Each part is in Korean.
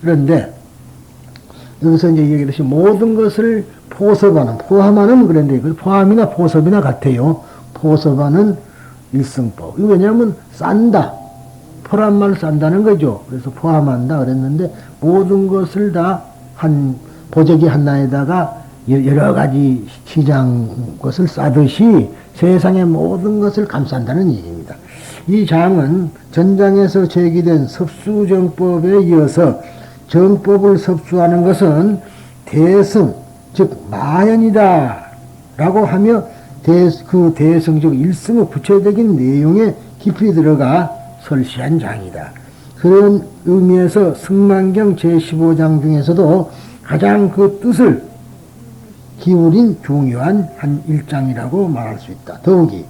그런데 여기서 이제 얘기했듯이 모든 것을 포함하는 그런데 그 포함이나 포섭이나 같아요. 포섭하는 일승법. 이거 왜냐하면 싼다. 포란 말 싼다는 거죠. 그래서 포함한다 그랬는데 모든 것을 다 한 보재기 하나에다가 여러 가지 시장 것을 싸듯이 세상의 모든 것을 감싼다는 얘기입니다. 이 장은 전장에서 제기된 섭수정법에 이어서 정법을 섭수하는 것은 대승, 즉 마연이다 라고 하며 그 대승, 즉 일승의 구체적인 내용에 깊이 들어가 설시한 장이다. 그런 의미에서 승만경 제15장 중에서도 가장 그 뜻을 기울인 중요한 한 일장이라고 말할 수 있다. 더욱이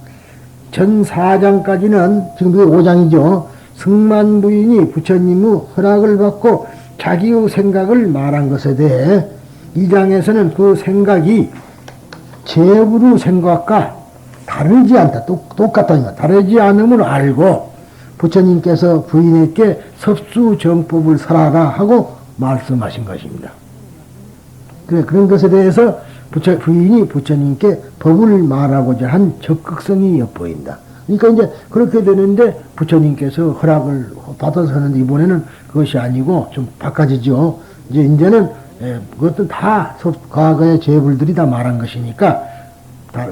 전 4장까지는 지금 그게 5장이죠. 승만 부인이 부처님의 허락을 받고 자기의 생각을 말한 것에 대해 이 장에서는 그 생각이 제불의 생각과 다르지 않다. 똑같다. 다르지 않음을 알고 부처님께서 부인에게 섭수정법을 설하라 하고 말씀하신 것입니다. 그런 것에 대해서 부인이 부처님께 법을 말하고자 한 적극성이 엿보인다. 그러니까 이제 그렇게 되는데 부처님께서 허락을 받아서 하는데 이번에는 그것이 아니고 좀 바꿔지죠. 이제는 그것도 다 과거의 제불들이 다 말한 것이니까 다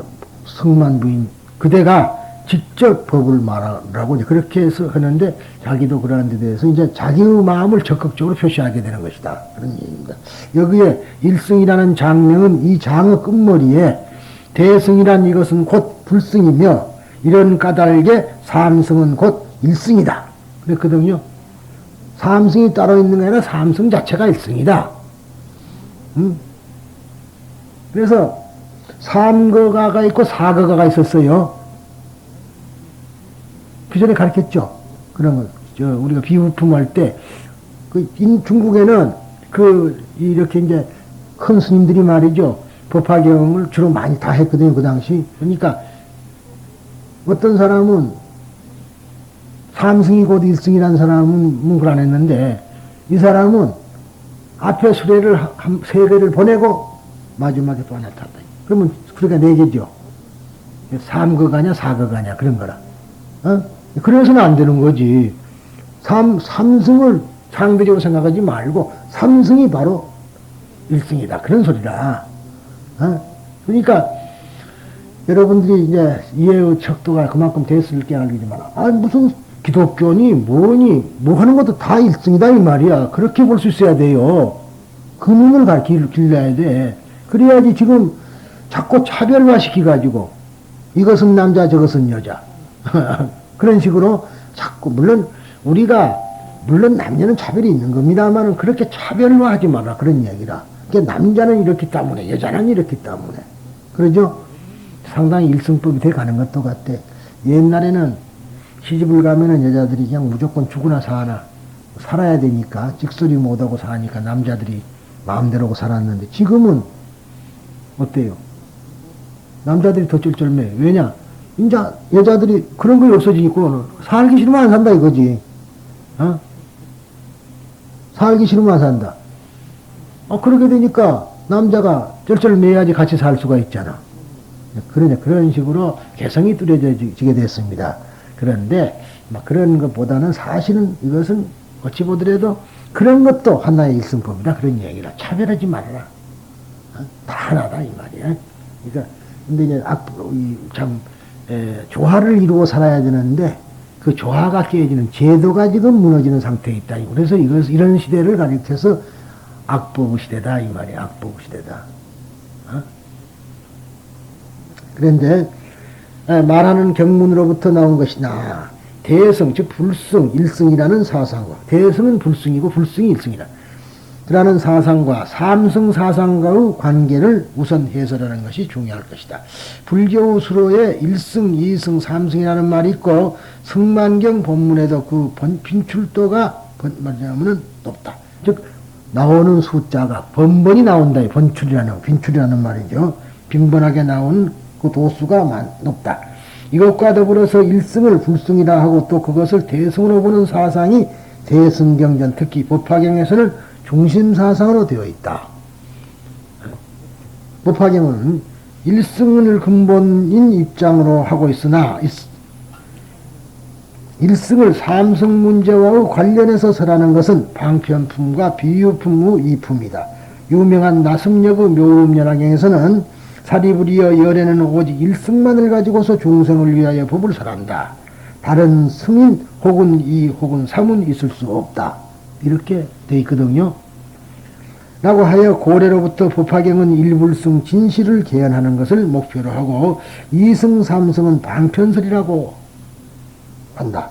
승만 부인 그대가 직접 법을 말하라고 이제 그렇게 해서 하는데 자기도 그러한 데 대해서 이제 자기의 마음을 적극적으로 표시하게 되는 것이다. 그런 얘기입니다. 여기에 일승이라는 장명은 이 장의 끝머리에 대승이란 이것은 곧 불승이며 이런 까닭에 삼승은 곧 일승이다. 그랬거든요. 삼승이 따로 있는 게 아니라 삼승 자체가 일승이다. 그래서 삼거가가 있고 사거가가 있었어요. 그 전에 가르쳤죠. 그런 거. 우리가 비유품 할 때, 중국에는 이렇게 이제 큰 스님들이 말이죠. 법화경을 주로 많이 다 했거든요. 그 당시. 그러니까 어떤 사람은 삼승이 곧 일승이라는 사람은 문구를 안 했는데 이 사람은 앞에 수레를 세 개를 보내고 마지막에 또 하나 탔다. 그러면 수레가 네 개죠. 삼거가냐 사거가냐 그런 거라. 그래서는 안 되는 거지. 삼승을 상대적으로 생각하지 말고 삼승이 바로 일승이다. 그런 소리다. 그러니까 여러분들이 이제 이해의 척도가 그만큼 됐을 게 알겠지만 무슨 기독교니 뭐니 뭐 하는 것도 다 일승이다 이 말이야. 그렇게 볼 수 있어야 돼요. 그 눈을 길러야 돼. 그래야지 지금 자꾸 차별화 시켜가지고 이것은 남자 저것은 여자 그런 식으로 자꾸 물론 남녀는 차별이 있는 겁니다만은 그렇게 차별화하지 마라 그런 얘기라. 그러니까 남자는 이렇기 때문에 여자는 이렇기 때문에 그러죠. 상당히 일승법이 돼 가는 것도 같아. 옛날에는 시집을 가면은 여자들이 그냥 무조건 죽으나 사나 살아야 되니까 찍소리 못하고 사니까 남자들이 마음대로 살았는데 지금은 어때요? 남자들이 더 쩔쩔매. 왜냐? 이제 여자들이 그런 거 없어지니까 살기 싫으면 안 산다 이거지. 살기 싫으면 안 산다. 그렇게 되니까 남자가 쩔쩔매야지 같이 살 수가 있잖아. 그런 식으로 개성이 뚜렷해지게 됐습니다. 그런데 그런 것보다는 사실은 이것은 어찌 보더라도 그런 것도 하나의 일승법이다. 그런 얘기라. 차별하지 말아라. 다 하나다 이 말이야. 그러니까 근데 이제 조화를 이루고 살아야 되는데 그 조화가 깨지는 제도가 지금 무너지는 상태에 있다. 그래서 이런 시대를 가리켜서 악법 시대다 이 말이야. 악법 시대다. 그런데 말하는 경문으로부터 나온 것이나 대승 즉 불승 일승이라는 사상과 대승은 불승이고 불승이 일승이라 그라는 사상과 삼승 사상과의 관계를 우선 해설하는 것이 중요할 것이다. 불교 수로에 1승, 2승, 3승이라는 말이 있고 승만경 본문에도 그 빈출도가 말하자면 높다. 즉 나오는 숫자가 번번이 나온다. 빈출이라는 말이죠. 빈번하게 나온 그 도수가 높다. 이것과 더불어서 1승을 불승이라 하고 또 그것을 대승으로 보는 사상이 대승경전 특히 법화경에서는 중심사상으로 되어 있다. 법화경은 일승을 근본인 입장으로 하고 있으나 일승을 삼승 문제와 관련해서 설하는 것은 방편품과 비유품의 이품이다. 유명한 나습력의 묘음연화경에서는 사리부리여 열에는 오직 일승만을 가지고서 중생을 위하여 법을 설한다. 다른 승인 혹은 이 혹은 삼은 있을 수 없다. 이렇게 되어 있거든요. 라고 하여 고래로부터 법화경은 일불승 진실을 개연하는 것을 목표로 하고 이승 삼승은 방편설이라고 한다.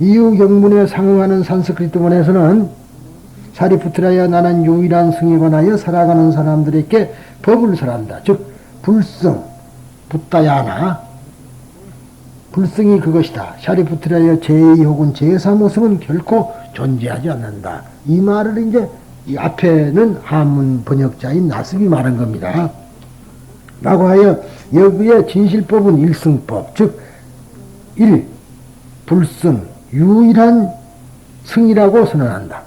이후 경문에 상응하는 산스크리트 문에서는 사리푸트라여 나는 유일한 승에 관하여 살아가는 사람들에게 법을 설한다. 즉 불승 붓다야나 불승이 그것이다. 사리푸트라여 제2 혹은 제3호승은 결코 존재하지 않는다. 이 말을 이제 이 앞에는 한문 번역자인 나습이 말한 겁니다. 라고 하여 여기에 진실법은 일승법, 즉 일, 불승, 유일한 승이라고 선언한다.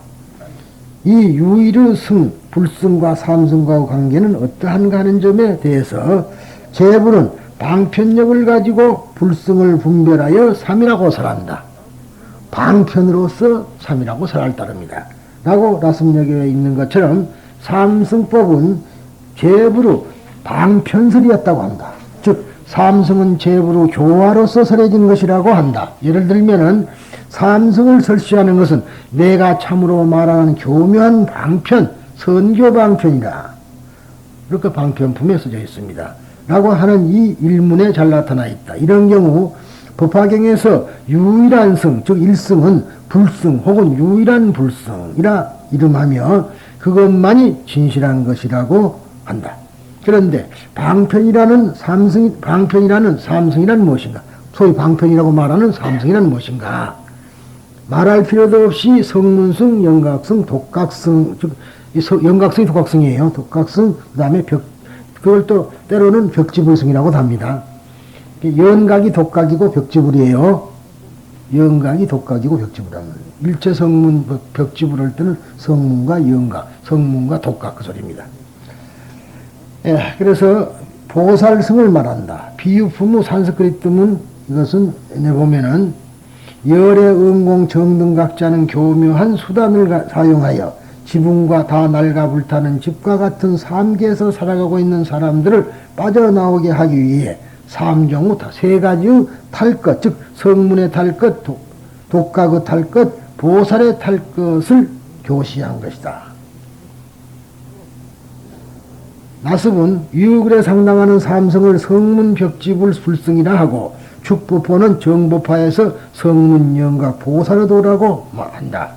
이 유일의 승, 불승과 삼승과의 관계는 어떠한가 하는 점에 대해서 제부는 방편력을 가지고 불승을 분별하여 삼이라고 설한다. 방편으로서 삼이라고 설할 따릅니다. 라고 나습력에 있는 것처럼 삼승법은 제부로 방편설이었다고 한다. 즉 삼승은 제부로 조화로서 설해진 것이라고 한다. 예를 들면은 삼승을 설시하는 것은 내가 참으로 말하는 교묘한 방편, 선교 방편이다. 이렇게 방편품에 써져 있습니다. 라고 하는 이 일문에 잘 나타나 있다. 이런 경우 법화경에서 유일한 승, 즉 일승은 불승 혹은 유일한 불승이라 이름하며 그것만이 진실한 것이라고 한다. 그런데 방편이라는 삼승이란 무엇인가? 소위 방편이라고 말하는 삼승이란 무엇인가? 말할 필요도 없이 성문승, 영각승, 독각승, 즉 영각승이 독각승이에요. 독각승, 그 다음에 그걸 또 때로는 벽지불승이라고도 합니다. 연각이 독각이고 벽지불이에요. 연각이 독각이고 벽지불합니다. 일체 성문, 벽지불 할 때는 성문과 연각, 성문과 독각 그 소리입니다. 예, 그래서 보살승을 말한다. 비유품의 산스크리트문 이것은 보면은 열의 음공 정등 각자는 교묘한 수단을 사용하여 지붕과 다 낡아 불타는 집과 같은 삼계에서 살아가고 있는 사람들을 빠져나오게 하기 위해 삼종의 세 가지의 탈 것, 즉 성문에 탈 것, 독각의 탈 것, 보살의 탈 것을 교시한 것이다. 나습은 유글에 상당하는 삼성을 성문 벽지불 불승이라 하고 축법포는 정법파에서 성문 영각 보살도라고 한다.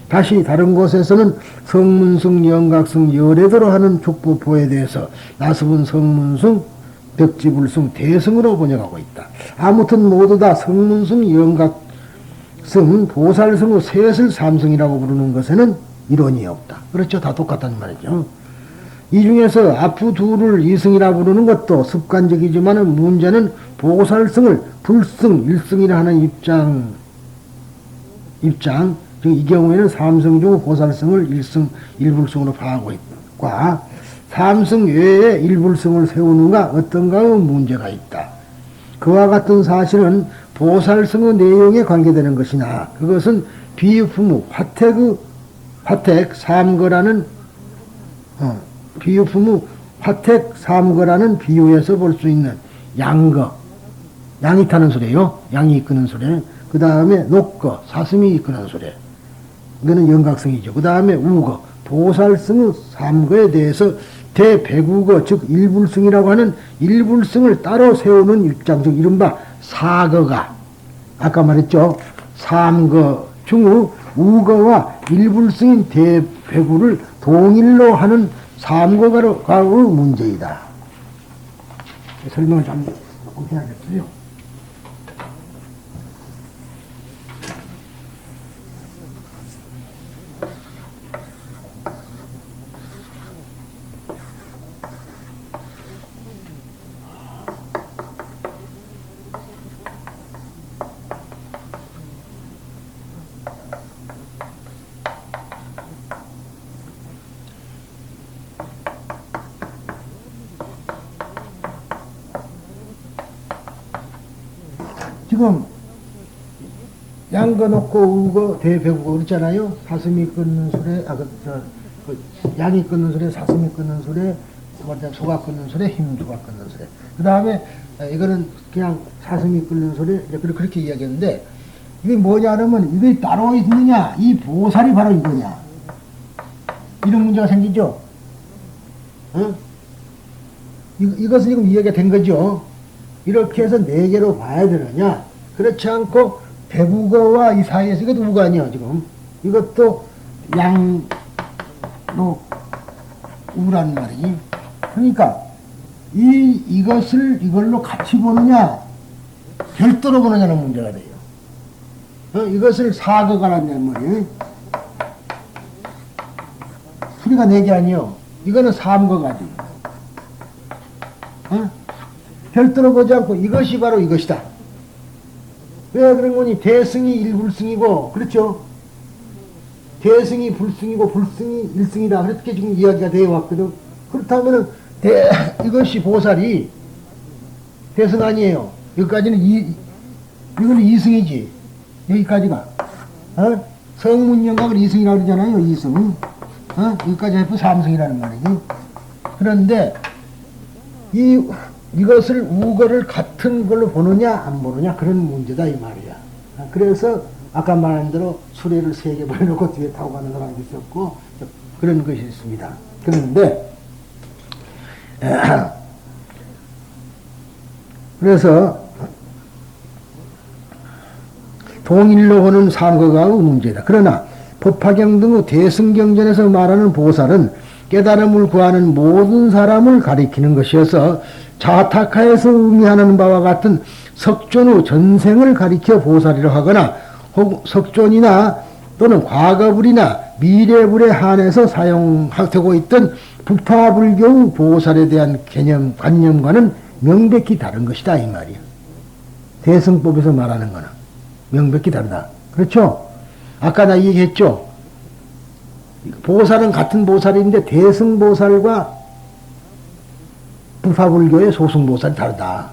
다시 다른 곳에서는 성문승 영각승 열애도로 하는 축법포에 대해서 나습은 성문승 벽지불승 대승으로 번역하고 있다. 아무튼 모두 다 성문승 영각승 보살승의 셋을 삼승이라고 부르는 것에는 이론이 없다. 그렇죠. 다 똑같다는 말이죠. 이 중에서 앞부 둘을 이승이라 부르는 것도 습관적이지만 문제는 보살승을 불승, 일승이라 하는 입장, 즉 이 경우에는 삼승 중 보살승을 일승, 일불승으로 파하고 있다. 삼승 외에 일불승을 세우는가 어떤가의 문제가 있다. 그와 같은 사실은 보살승의 내용에 관계되는 것이나 그것은 비유품의 화택 삼거라는 비유품의 화택 삼거라는 비유에서 볼 수 있는 양거, 양이 타는 소리예요. 양이 이끄는 소리. 그 다음에 녹거, 사슴이 이끄는 소리. 이거는 영각성이죠. 그 다음에 우거, 보살승의 삼거에 대해서 대배구거, 즉 일불승이라고 하는 일불승을 따로 세우는 입장, 즉 이른바 사거가 아까 말했죠. 삼거 중의 우거와 일불승인 대배구를 동일로 하는 삼거가의 문제이다. 설명을 좀 해야겠어요. 지금 양거 놓고 우거 대배우고 그랬잖아요. 사슴이 끊는 소리, 양이 끊는 소리, 사슴이 끊는 소리, 소가 끊는 소리, 힘소가 끊는 소리. 그 다음에 이거는 그냥 사슴이 끊는 소리, 이제 그렇게 이야기했는데, 이게 뭐냐면 이게 따로 있느냐, 이 보살이 바로 이거냐. 이런 문제가 생기죠. 어? 이것은 지금 이야기가 된 거죠. 이렇게 해서 네 개로 봐야 되느냐. 그렇지 않고 대국어와 이 사이에서 이것도 우가 아니야 지금. 이것도 양로 우란 말이지. 그러니까 이것을 이걸로 같이 보느냐 별도로 보느냐는 문제가 돼요. 이것을 사거가 라는 말이에요. 수리가 네 개 아니요. 이거는 삼거가지. 별도로 보지 않고 이것이 바로 이것이다. 왜 그런 거니? 대승이 일불승이고, 그렇죠? 대승이 불승이고, 불승이 일승이다. 그렇게 지금 이야기가 되어 왔거든. 그렇다면은, 이것이 보살이 대승 아니에요. 여기까지는 이거는 이승이지. 여기까지가. 성문영각을 이승이라고 그러잖아요. 이승. 여기까지 해서 삼승이라는 말이지. 그런데, 이것을 우거를 같은 걸로 보느냐 안 보느냐 그런 문제다 이 말이야. 그래서 아까 말한 대로 수레를 3개 벌려놓고 뒤에 타고 가는 사람도 있었고 그런 것이 있습니다. 그런데 그래서 동일로 보는 삼거가 문제다. 그러나 법화경 등의 대승경전에서 말하는 보살은 깨달음을 구하는 모든 사람을 가리키는 것이어서 자타카에서 의미하는 바와 같은 석존의 전생을 가리켜 보살이라 하거나 혹 석존이나 또는 과거불이나 미래불에 한해서 사용되고 있던 부파불교의 보살에 대한 관념과는 명백히 다른 것이다 이 말이야. 대승법에서 말하는 거는 명백히 다르다. 그렇죠? 아까 나 얘기했죠? 보살은 같은 보살인데 대승보살과 부파불교의 소승보살이 다르다.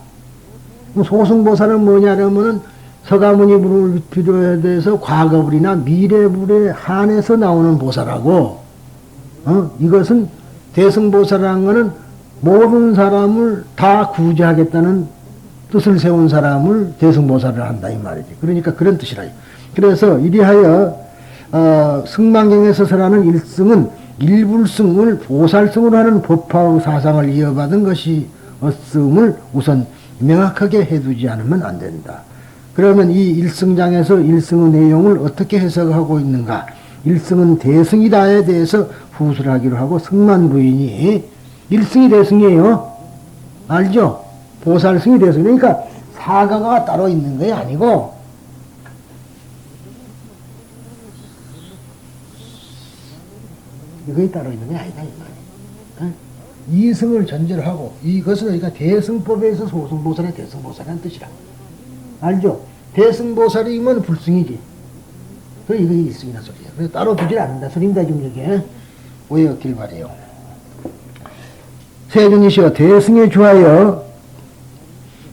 소승보살은 뭐냐면은 서가모니 불교에 대해서 과거불이나 미래불에 한해서 나오는 보살하고, 이것은 대승보살이라는 것은 모든 사람을 다 구제하겠다는 뜻을 세운 사람을 대승보살을 한다 이 말이지. 그러니까 그런 뜻이라. 그래서 이리하여 승만경에서 설하는 일승은 일불승을 보살승으로 하는 법화의 사상을 이어받은 것이 없음을 우선 명확하게 해두지 않으면 안 된다. 그러면 이 일승장에서 일승의 내용을 어떻게 해석하고 있는가? 일승은 대승이다에 대해서 후술하기로 하고 승만 부인이 일승이 대승이에요. 알죠? 보살승이 대승. 그러니까 사가가 따로 있는 게 아니고 이거에 따로 있는 게 아니다 이 말이야. 이승을 전제로 하고 이것은 그러니까 대승법에서 소승보살의 대승보살이라는 뜻이라. 알죠? 대승보살이면 불승이지. 그래서 이거 일승이나 소리야. 그래서 따로 두질 않는다 소리입니다 지금 여기에. 오해 없길 바래요. 세존이시여 대승에 주하여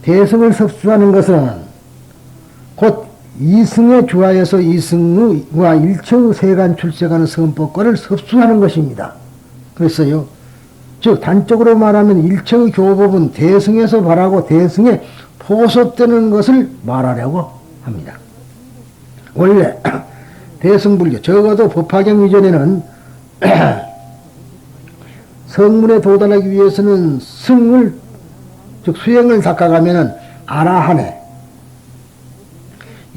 대승을 섭수하는 것은 곧 이승에 주하여서 이승과 일체의 세간 출세가는 선법과를 섭수하는 것입니다. 그랬어요. 즉 단적으로 말하면 일체의 교법은 대승에서 발하고 대승에 포섭되는 것을 말하려고 합니다. 원래 대승불교 적어도 법화경 이전에는 성문에 도달하기 위해서는 승을 즉 수행을 닦아가면은 아라하네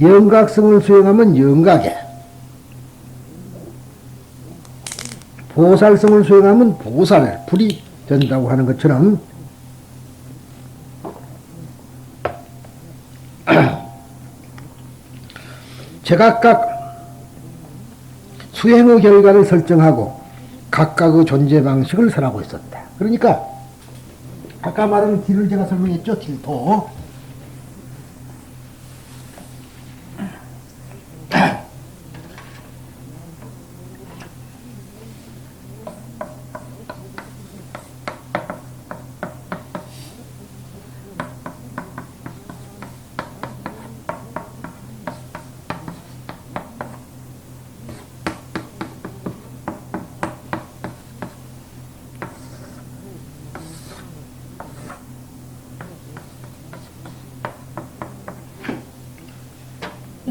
영각성을 수행하면 영각에 보살성을 수행하면 보살 불이 된다고 하는 것처럼 제각각 수행의 결과를 설정하고 각각의 존재 방식을 설하고 있었다. 그러니까 아까 말한 길을 제가 설명했죠. 길도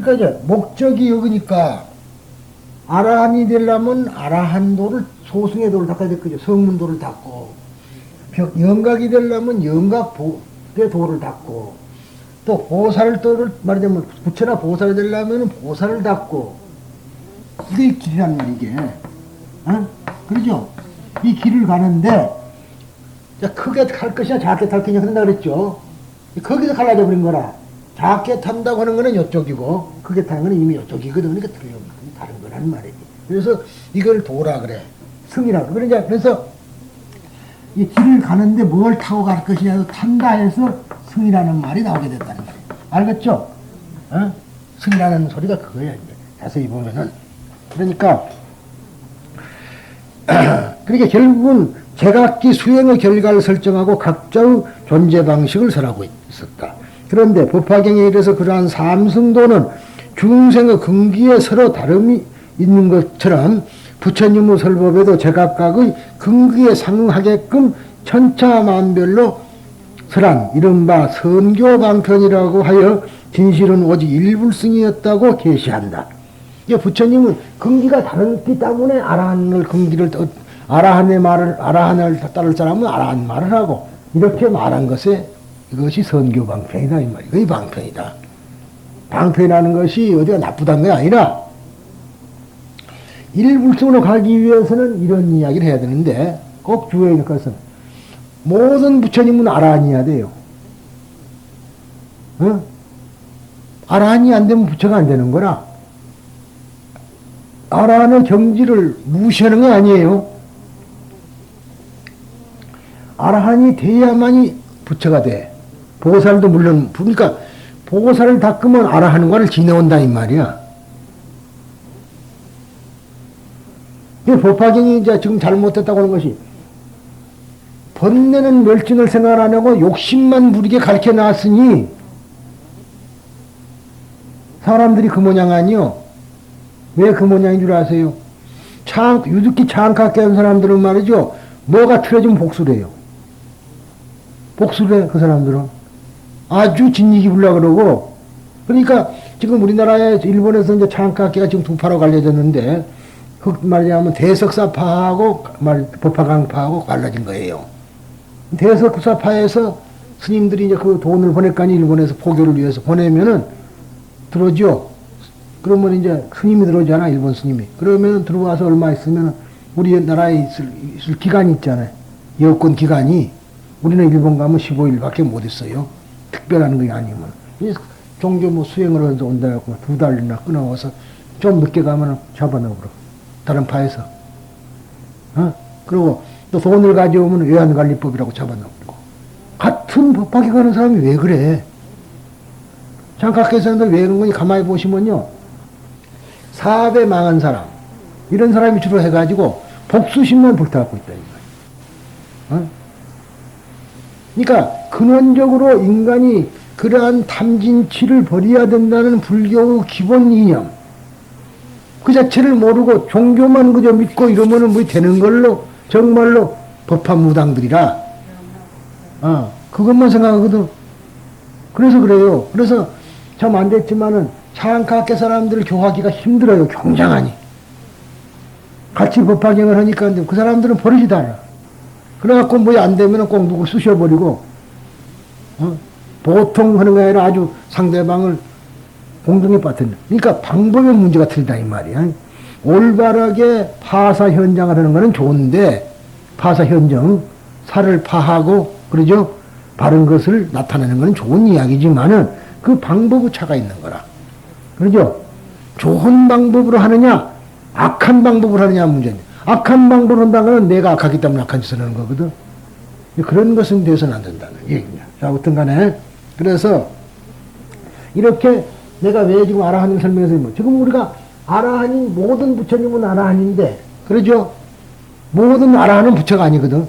그러니까 이제 목적이 여기니까 아라한이 되려면 아라한도를 소승의 도를 닦아야 될 거죠. 성문도를 닦고 영각이 되려면 영각의 도를 닦고 또 보살도를 말하자면 부처나 보살이 되려면 보살을 닦고 이게 길이란 말이게. 어? 그러죠? 이 길을 가는데 크게 탈 것이냐 작게 탈 것이냐 그런다 그랬죠. 거기서 갈라져 버린 거라. 작게 탄다고 하는 거는 이쪽이고 크게 타는 거는 이미 이쪽이거든. 그러니까 다른 거라는 말이지. 그래서 이걸 도라 그래. 승이라고. 그래서 이 길을 가는데 뭘 타고 갈 것이냐 탄다 해서 승이라는 말이 나오게 됐다는 거예요. 알겠죠? 어? 승이라는 소리가 그거야. 이제. 자세히 보면은. 그러니까 결국은 제각기 수행의 결과를 설정하고 각자의 존재 방식을 설하고 있었다. 그런데 법화경에 이래서 그러한 삼승도는 중생의 근기에 서로 다름이 있는 것처럼 부처님의 설법에도 제각각의 근기에 상응하게끔 천차만별로 설한 이른바 선교방편이라고 하여 진실은 오직 일불승이었다고 계시한다. 부처님은 근기가 다르기 때문에 아라한을 근기를 아라한을 따를 사람은 아라한 말을 하고 이렇게 말한 것에 이것이 선교방편이다 이 말이야. 이게 방편이다. 방편이라는 것이 어디가 나쁘다는 게 아니라 일불승으로 가기 위해서는 이런 이야기를 해야 되는데 꼭 주의해야 될 것은 모든 부처님은 아라한이어야 돼요. 어? 아라한이 안 되면 부처가 안 되는 거라. 아라한의 경지를 무시하는 게 아니에요. 아라한이 돼야만이 부처가 돼. 보살도 물론, 그러니까 보살을 닦으면 아라한과를 지내온다 이 말이야. 법화경이 이제 지금 잘못됐다고 하는 것이 번뇌는 멸진을 생각 안 하고 욕심만 부리게 가르쳐 놨으니 사람들이 그 모양 아니요. 왜 그 모양인 줄 아세요? 유득기 창깎게 한 사람들은 말이죠. 뭐가 틀어지면 복수를 해요. 복수를 해, 그 사람들은. 아주 진리기 불라 그러고. 그러니까 지금 우리나라에, 일본에서 이제 창깎기가 지금 두 파로 갈려졌는데, 말하자면 대석사파하고, 법화강파하고 갈라진 거예요. 대석사파에서 스님들이 이제 그 돈을 보낼까니 일본에서 포교를 위해서 보내면은 들어오죠. 그러면 이제 스님이 들어오잖아, 일본 스님이. 그러면 들어와서 얼마 있으면 우리나라에 있을 기간이 있잖아요. 여권 기간이. 우리는 일본 가면 15일밖에 못 있어요. 특별한 게 아니면. 종교 뭐 수행을 해서 온다 해갖고 2달이나 끊어와서 좀 늦게 가면 잡아넣어버려. 다른 파에서. 어? 그리고 또 돈을 가져오면 외환관리법이라고 잡아넣어버리고. 같은 법학에 가는 사람이 왜 그래? 장각회사님들 왜 그런 거니 가만히 보시면요. 사업에 망한 사람, 이런 사람이 주로 해가지고 복수심만 불타갖고 있다. 어? 그러니까 근원적으로 인간이 그러한 탐진치를 버려야 된다는 불교의 기본 이념, 그 자체를 모르고 종교만 그저 믿고 이러면은 뭐 되는 걸로 정말로 법화무당들이라 그것만 생각하거든. 그래서 그래요. 그래서 참 안 됐지만은 창학계 사람들을 교화하기가 힘들어요. 경장하니. 같이 법화경을 하니까 그 사람들은 버릇이 달라. 그래갖고 뭐 안 되면은 꼭 누굴 쑤셔버리고, 보통 하는 게 아니라 아주 상대방을 공동에 빠뜨린다. 그러니까 방법의 문제가 틀리다 이 말이야. 올바르게 파사 현장을 하는 거는 좋은데, 파사 현장, 살을 파하고, 그러죠? 바른 것을 나타내는 거는 좋은 이야기지만은 그 방법의 차가 있는 거라. 그러죠? 좋은 방법으로 하느냐, 악한 방법으로 하느냐 문제냐. 악한 방법으로 한다는 건 내가 악하기 때문에 악한 짓을 하는 거거든. 그런 것은 되어서는 안 된다는 얘기냐. 자, 아무튼 간에. 그래서, 이렇게 내가 왜 지금 아라한을 설명해서, 지금 우리가 아라한인, 모든 부처님은 아라한인데, 그러죠? 모든 아라한은 부처가 아니거든.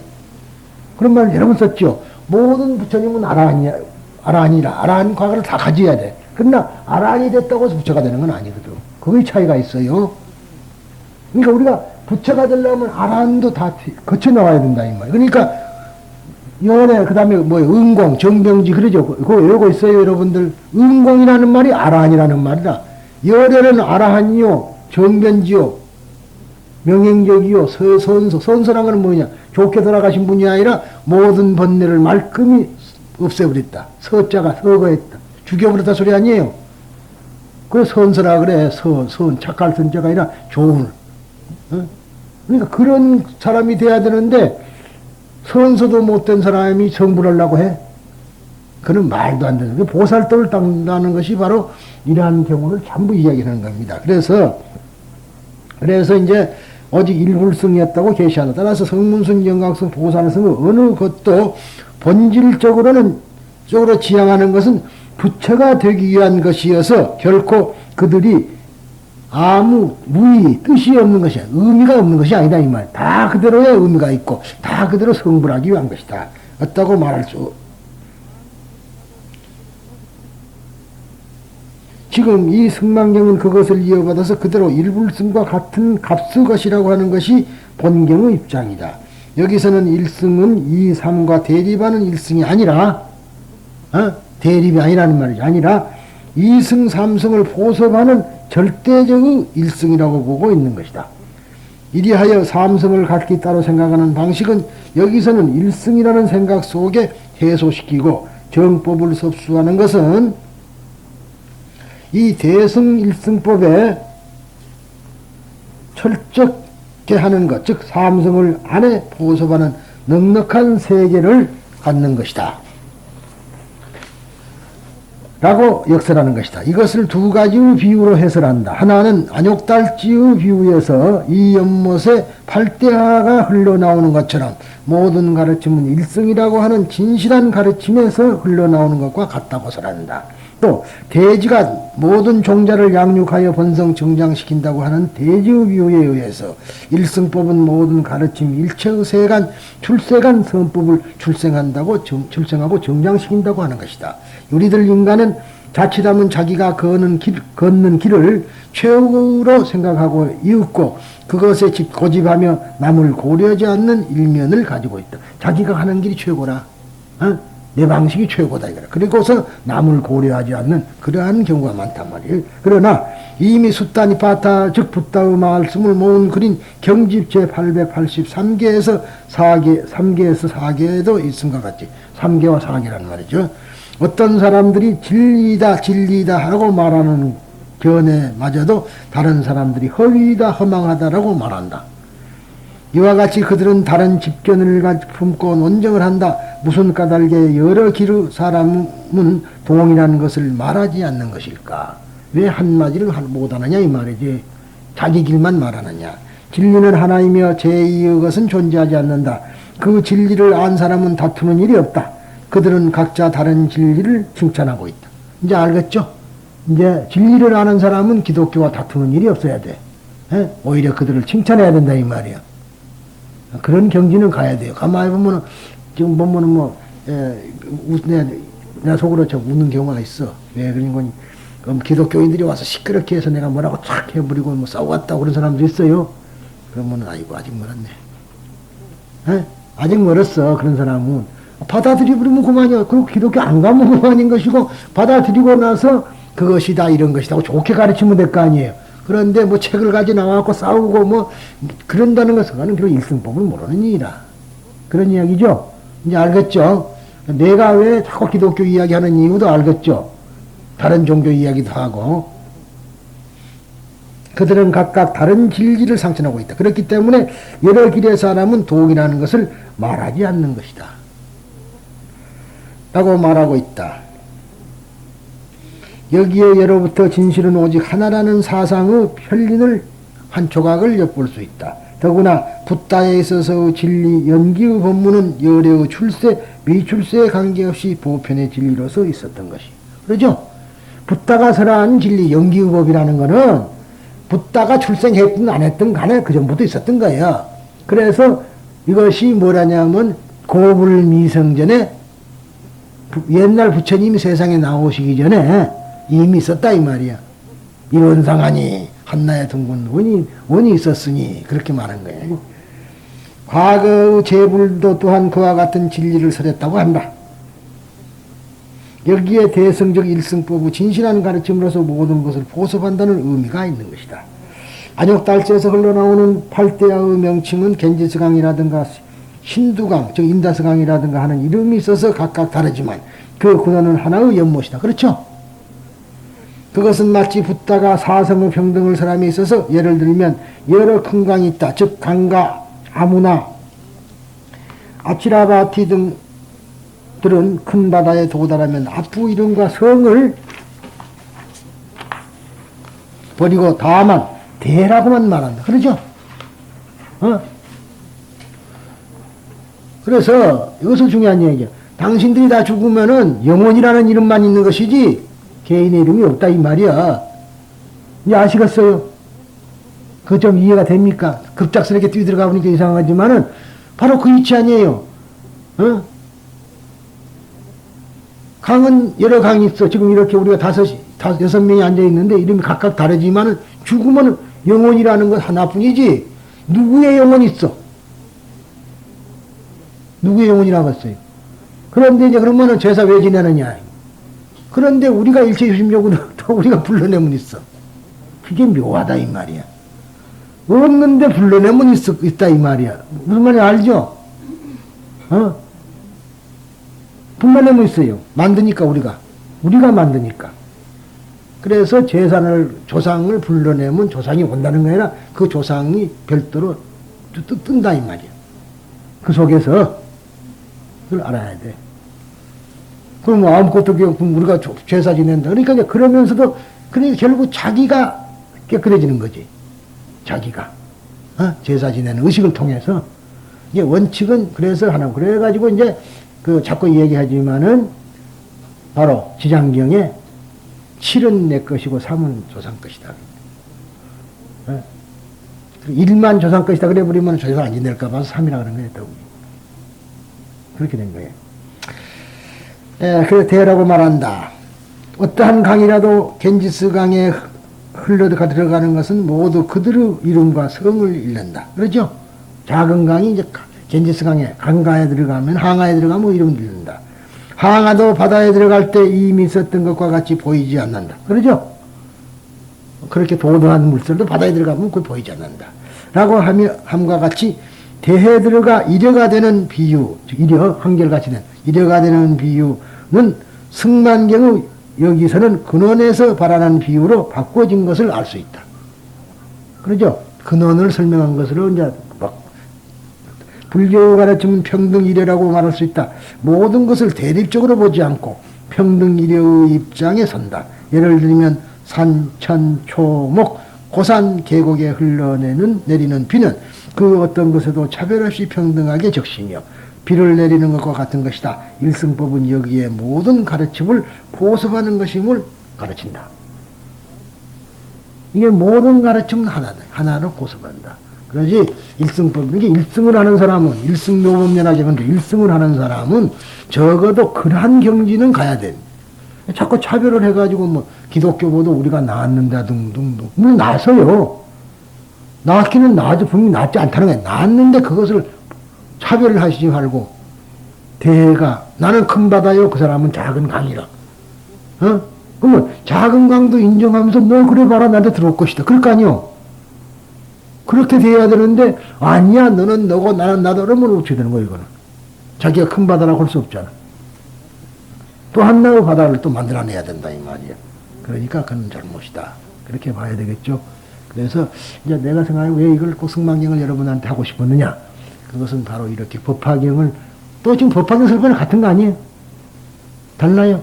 그런 말 여러 번 썼죠. 모든 부처님은 아라한이야. 아라한이라. 아라한 과거를 다 가져야 돼. 그러나 아라한이 됐다고 해서 부처가 되는 건 아니거든. 거기 차이가 있어요. 그러니까 우리가 부처가 되려면 아라한도 다 거쳐 나와야 된다 이 말. 그러니까 요번에 그다음에 뭐 은공, 정병지 그러죠. 그거 외우고 있어요, 여러분들. 은공이라는 말이 아라한이라는 말이라. 열애는 아라한이요, 정변지요, 명행적이요, 선서. 선서란 건 뭐냐? 좋게 돌아가신 분이 아니라 모든 번뇌를 말끔히 없애버렸다. 서자가 서거했다. 죽여버렸다 소리 아니에요. 그 선서라 그래. 착할 선자가 아니라 좋은. 어? 그러니까 그런 사람이 돼야 되는데, 선서도 못된 사람이 성불 하려고 해? 그는 말도 안 되는, 보살도를 닦는다는 것이 바로 이러한 경우를 전부 이야기하는 겁니다. 그래서 이제 오직 일불승이었다고 계시한다. 따라서 성문승, 영각승, 보살승 어느 것도 본질적으로는 쪽으로 지향하는 것은 부처가 되기 위한 것이어서 결코 그들이 아무 무의 뜻이 없는 것이야. 의미가 없는 것이 아니다 이 말. 다 그대로의 의미가 있고 다 그대로 성불하기 위한 것이다. 어떻다고 말할 수. 지금 이 승망경은 그것을 이어받아서 그대로 일불승과 같은 값의 것이라고 하는 것이 본경의 입장이다. 여기서는 일승은 이, 삼과 대립하는 일승이 아니라 대립이 아니라는 말이죠. 아니라 이승, 삼승을 포섭하는 절대적의 일승이라고 보고 있는 것이다. 이리하여 삼승을 각기 따로 생각하는 방식은 여기서는 일승이라는 생각 속에 해소시키고 정법을 섭수하는 것은 이 대승일승법에 철저게 하는 것, 즉 삼승을 안에 포섭하는 넉넉한 세계를 갖는 것이다 라고 역설하는 것이다. 이것을 두 가지의 비유로 해설한다. 하나는 안욕달지의 비유에서 이 연못에 팔대하가 흘러나오는 것처럼 모든 가르침은 일승이라고 하는 진실한 가르침에서 흘러나오는 것과 같다고 설한다. 또 대지가 모든 종자를 양육하여 번성 정장시킨다고 하는 대지의 비유에 의해서 일승법은 모든 가르침 일체의 세간 출세간 선법을 출생하고 정장시킨다고 하는 것이다. 우리들 인간은 자칫하면 자기가 걷는 길을 최고로 생각하고 이윽고 그것에 고집하며 남을 고려하지 않는 일면을 가지고 있다. 자기가 가는 길이 최고라. 내 방식이 최고다 이거라. 그리고서 남을 고려하지 않는 그러한 경우가 많단 말이에요. 그러나 이미 숫단이 바타 즉 붓다의 말씀을 모은 그린 경집 제883개에서 3개에서 4개에도 있음과 같이 3개와 4개란 말이죠. 어떤 사람들이 진리다 하고 말하는 견해마저도 다른 사람들이 허위다 허망하다라고 말한다. 이와 같이 그들은 다른 집견을 품고 논쟁을 한다. 무슨 까닭에 여러 길의 사람은 동이라는 것을 말하지 않는 것일까? 왜 한마디를 못하느냐 이 말이지. 자기 길만 말하느냐. 진리는 하나이며 제2의 것은 존재하지 않는다. 그 진리를 안 사람은 다투는 일이 없다. 그들은 각자 다른 진리를 칭찬하고 있다. 이제 알겠죠? 이제 진리를 아는 사람은 기독교와 다투는 일이 없어야 돼. 오히려 그들을 칭찬해야 된다 이 말이야. 그런 경지는 가야 돼요. 가만히 보면은, 지금 보면은 내가 속으로 저 웃는 경우가 있어. 왜 그런 거니? 그럼 기독교인들이 와서 시끄럽게 해서 내가 뭐라고 촥 해버리고 싸우겠다고 그런 사람도 있어요. 그러면은, 아이고, 아직 멀었네. 아직 멀었어, 그런 사람은. 받아들여버리면 그만이야. 그리고 기독교 안 가면 그만인 것이고, 받아들이고 나서 그것이다, 이런 것이다 하고 좋게 가르치면 될 거 아니에요. 그런데 책을 가지고 나와갖고 싸우고 그런다는 것은 그는 비록 일승법을 모르는 일이라. 그런 이야기죠? 이제 알겠죠? 내가 왜 자꾸 기독교 이야기하는 이유도 알겠죠? 다른 종교 이야기도 하고. 그들은 각각 다른 진리를 상천하고 있다. 그렇기 때문에 여러 길의 사람은 독이라는 것을 말하지 않는 것이다. 라고 말하고 있다. 여기에 예로부터 진실은 오직 하나라는 사상의 편린을 한 조각을 엿볼 수 있다. 더구나 붓다에 있어서의 진리, 연기의 법문은 열애의 출세, 미출세에 관계없이 보편의 진리로서 있었던 것이. 그러죠? 붓다가 설한 진리, 연기의 법이라는 거는 붓다가 출생했든 안 했든 간에 그 전부터 있었던 거예요. 그래서 이것이 뭐라냐면 고불미성전에 옛날 부처님이 세상에 나오시기 전에 이미 있었다 이 말이야. 이원상하니 한나의 둥근 원이 있었으니 그렇게 말한 거예요. 과거의 제불도 또한 그와 같은 진리를 설했다고 한다. 여기에 대성적 일승법의 진실한 가르침으로서 모든 것을 보습한다는 의미가 있는 것이다. 안욕달자에서 흘러나오는 팔대야의 명칭은 겐지스강이라든가 신두강, 즉 인다스강이라든가 하는 이름이 있어서 각각 다르지만 그 근원은 하나의 연못이다. 그렇죠? 그것은 마치 붓다가 사성의 평등을 사람이 있어서 예를 들면 여러 큰 강이 있다. 즉 강과 아무나 아치라바티 등들은 큰 바다에 도달하면 아프 이름과 성을 버리고 다만 대라고만 말한다. 그러죠? 그래서 이것은 중요한 얘기야. 당신들이 다 죽으면은 영혼이라는 이름만 있는 것이지 개인의 이름이 없다 이 말이야. 이제 아시겠어요? 그거 좀 이해가 됩니까? 급작스럽게 뛰어들어가 보니까 이상하지만은 바로 그 이치 아니에요. 강은 여러 강이 있어. 지금 이렇게 우리가 여섯 명이 앉아 있는데 이름이 각각 다르지만은 죽으면 영혼이라는 건 하나뿐이지 누구의 영혼이 있어? 누구의 영혼이라고 했어요? 그런데 이제 그러면은 제사 왜 지내느냐? 그런데 우리가 일체유심적으로 또 우리가 불러내면 있어. 그게 묘하다 이 말이야. 없는데 불러내면 있다 이 말이야. 무슨 말인지 알죠? 불러내면 있어요. 만드니까 우리가 만드니까. 그래서 조상을 불러내면 조상이 온다는 게 아니라 그 조상이 별도로 뜬다 이 말이야. 그 속에서 그걸 알아야 돼. 그럼 뭐 아무것도 우리가 제사 지낸다. 그러니까 이제 그러면서도 그러니까 결국 자기가 깨끗해지는 거지. 자기가 제사 지내는 의식을 통해서 이게 원칙은 그래서 하나. 그래가지고 이제 그 자꾸 얘기하지만은 바로 지장경에 7은 내 것이고 3은 조상 것이다. 1만 조상 것이다 그래 버리면 조사 안 지낼까 봐서 3이라 그런 거였다고. 그렇게 된 거예요. 그래서 대라고 말한다. 어떠한 강이라도 겐지스 강에 흘러가 들어가는 것은 모두 그들의 이름과 성을 잃는다. 그렇죠? 작은 강이 이제 겐지스 강에 강가에 들어가면 항아에 들어가면 이름을 잃는다. 항아도 바다에 들어갈 때 이미 있었던 것과 같이 보이지 않는다. 그러죠? 그렇게 도도한 물살도 바다에 들어가면 그걸 보이지 않는다. 라고 함과 같이 대해에 들어가 이려가 되는 비유, 즉 이려, 한결같이 된 이려가 되는 비유는 승만경의 여기서는 근원에서 발환한 비유로 바꿔진 것을 알 수 있다. 그러죠? 근원을 설명한 것으로 이제 불교 가르치면 평등이려라고 말할 수 있다. 모든 것을 대립적으로 보지 않고 평등이려의 입장에 선다. 예를 들면 산, 천, 초, 목, 고산 계곡에 내리는 비는 그 어떤 것에도 차별 없이 평등하게 적시며 비를 내리는 것과 같은 것이다. 일승법은 여기에 모든 가르침을 보습하는 것임을 가르친다. 이게 모든 가르침은 하나다. 하나로 보습한다. 그러지 일승법, 이게 일승을 하는 사람은 일승묘범연하게 근데 일승을 하는 사람은 적어도 그러한 경지는 가야 돼. 자꾸 차별을 해가지고 뭐 기독교보다 우리가 나았는다 등등등. 물론 나서요. 나았기는 나아도 분명히 낫지 않다는 거야. 나았는데 그것을 차별을 하시지 말고 대가 나는 큰 바다요 그 사람은 작은 강이라. 그러면 작은 강도 인정하면서 너 그래 봐라 나한테 들어올 것이다. 그럴 거 아니요. 그렇게 돼야 되는데 아니야 너는 너고 나는 나도 그러면 어떻게 되는 거야 이거는. 자기가 큰 바다라고 할 수 없잖아. 또 하나의 바다를 또 만들어내야 된다 이 말이야. 그러니까 그건 잘못이다. 그렇게 봐야 되겠죠. 그래서 이제 내가 생각해 왜 이걸 꼭 승만경을 여러분한테 하고 싶었느냐. 그것은 바로 이렇게 법화경을 또 지금 법화경 설교는 같은 거 아니에요? 달라요?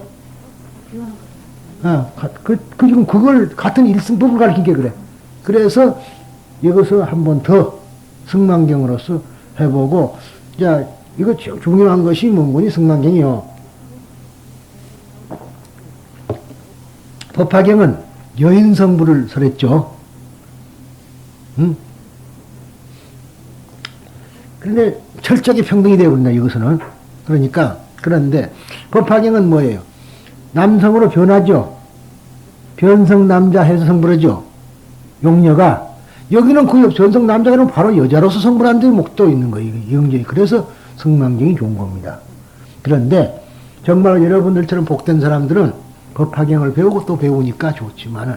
지금 그걸 같은 일승법을 가르치게 그래. 그래서 여기서 한 번 더 승만경으로서 해보고, 자, 이거 중요한 것이 뭐니 승만경이요. 법화경은 여인성부를 설했죠. 그런데 철저하게 평등이 되어버린다, 이것은. 그러니까, 그런데 법화경은 뭐예요? 남성으로 변하죠. 변성 남자 해서 성불하죠. 용녀가. 여기는 그 변성 남자가 바로 여자로서 성불하는 데 목도 있는 거예요. 영정이. 그래서 승만경이 좋은 겁니다. 그런데 정말 여러분들처럼 복된 사람들은 법화경을 배우고 또 배우니까 좋지만은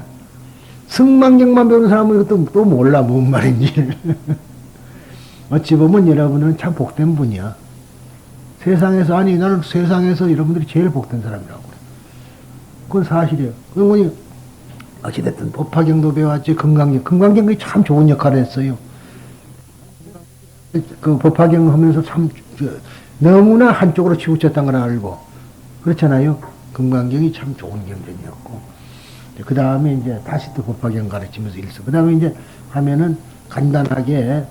승만경만 배우는 사람은 또 몰라 뭔 말인지. 어찌 보면 여러분은 참 복된 분이야. 세상에서, 아니 나는 세상에서 여러분들이 제일 복된 사람이라고 그래. 그건 사실이에요. 그러니 어찌됐든 법화경도 배웠지, 금강경이 참 좋은 역할을 했어요. 그 법화경 하면서 참 너무나 한쪽으로 치우쳤다는 걸 알고 그렇잖아요. 금강경이 참 좋은 경전이었고 그 다음에 이제 다시 또 법화경 가르치면서 일서 그 다음에 이제 하면은 간단하게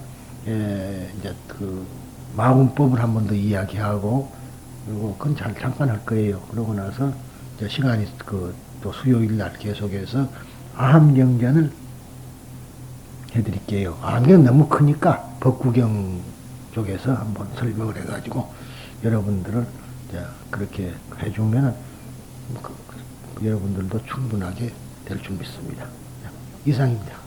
이제 그 마음법을 한 번 더 이야기하고 그리고 그건 잠깐 할 거예요. 그러고 나서 이제 시간이 그 또 수요일 날 계속해서 아함경전을 해드릴게요. 아함경 너무 크니까 법구경 쪽에서 한번 설명을 해가지고 여러분들을 이제 그렇게 해주면은 여러분들도 충분하게 될 줄 믿습니다. 이상입니다.